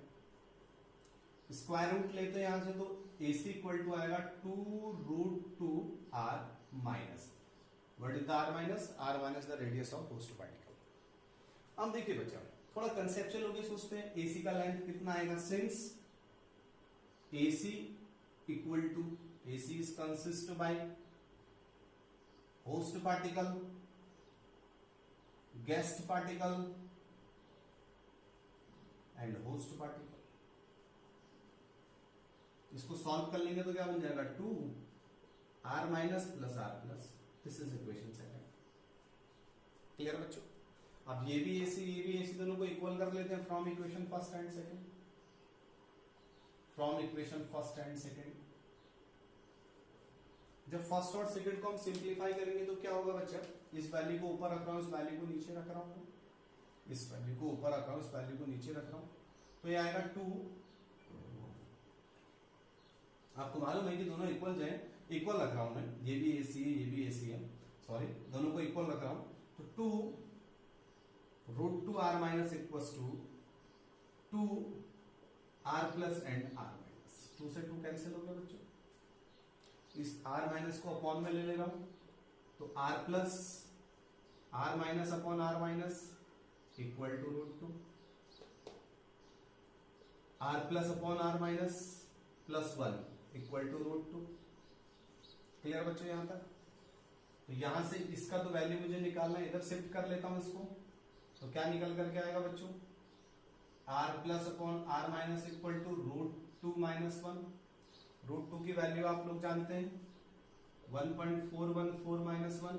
स्क्वायर रूट लेते हैं यहां से, तो AC इक्वल टू आएगा 2√2R minus. What is the R minus? R minus the radius of host particle. अब देखिए बच्चा, थोड़ा कंसेप्चुअल होगी सोचते हैं। एसी का लेंथ कितना आएगा, since AC equal to AC is consist by host particle, guest particle and host particle. इसको सॉल्व कर लेंगे तो क्या बन जाएगा, 2r minus plus r plus, this is equation second. Clear बच्चों? अब ये भी AC दोनों को इक्वल कर लेते हैं from equation first and second, from equation first and second. जब फर्स्ट और सेकंड को हम सिंप्लीफाई करेंगे तो क्या होगा बच्चा, इस वैल्यू को ऊपर रख रहा हूं, इस वैल्यू को नीचे रख रहा हूं, इस वैल्यू को ऊपर रख रहा हूं, इस वैल्यू को नीचे रख रहा हूं, तो ये आएगा 2। आपको मालूम है कि दोनों इक्वल जाए, इक्वल रख रहा हूं मैं, ये भी AC है, ये भी AC है, सॉरी दोनों को इक्वल रख रहा हूं, तो 2√2r minus equals to 2r plus and r minus. 2 से 2 कैंसिल हो गया बच्चों, इस r माइनस को अपॉन में ले रहा हूं, तो r plus r minus upon r minus equal to √2, r plus upon r minus plus 1 equal to √2। Clear बच्चों यहां तक? तो यहां से इसका तो वैल्यू मुझे निकालना है, इधर शिफ्ट कर लेता हूं इसको, तो क्या निकल करके आएगा बच्चों, r plus upon r minus equal to √2 minus 1। √2 की वैल्यू आप लोग जानते हैं 1.414 माइनस 1,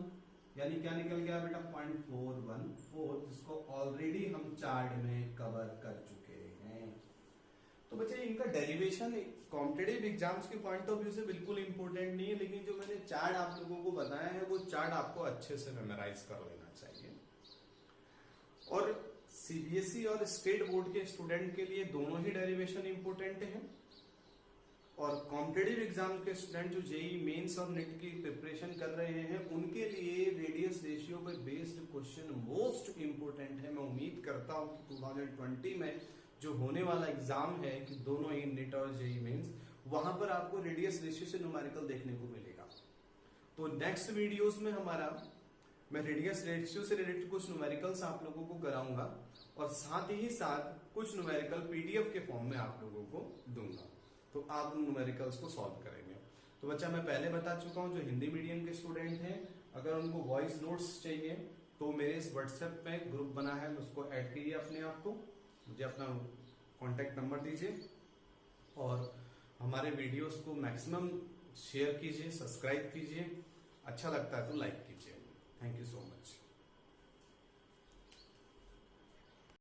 यानी क्या निकल गया बेटा 0.414, जिसको ऑलरेडी हम चार्ट में कवर कर चुके हैं। तो बच्चे इनका डेरिवेशन कॉम्पिटिटिव एग्जाम्स के पॉइंट ऑफ व्यू से बिल्कुल इंपॉर्टेंट नहीं है, लेकिन जो मैंने चार्ट आप लोगों को बताया है वो चार्ट आपको अच्छे से मेमोराइज कर लेना चाहिए। और CBSE और स्टेट बोर्ड के स्टूडेंट के लिए दोनों ही डेरिवेशन इंपॉर्टेंट है, और कॉम्पिटिटिव एग्जाम के स्टूडेंट जो जेई मेंस और नेट की प्रिपरेशन कर रहे हैं उनके लिए रेडियस रेशियो पे बेस्ड क्वेश्चन मोस्ट इंपोर्टेंट है। मैं उम्मीद करता हूं कि 2020 में जो होने वाला एग्जाम है कि दोनों ही नेट और जेई मेंस, वहां पर आपको रेडियस रेशियो से न्यूमेरिकल देखने को मिलेगा। तो नेक्स्ट वीडियोस में मैं रेडियस रेशियो से रिलेटेड कुछ न्यूमेरिकल्स आप लोगों को कराऊंगा, और साथ ही साथ कुछ न्यूमेरिकल PDF के फॉर्म में आप लोगों को दूंगा, तो आप उन न्यूमेरिकल्स को सॉल्व करेंगे। तो बच्चा मैं पहले बता चुका हूं, जो हिंदी मीडियम के स्टूडेंट हैं अगर उनको वॉइस नोट्स चाहिए तो मेरे इस व्हाट्सएप पे ग्रुप बना है, उसको ऐड कीजिए अपने आप को, मुझे अपना कॉन्टेक्ट नंबर दीजिए, और हमारे वीडियोस को मैक्सिमम शेयर कीजिए, सब्सक्राइब कीजिए, अच्छा लगता है तो लाइक कीजिए। Thank you so much.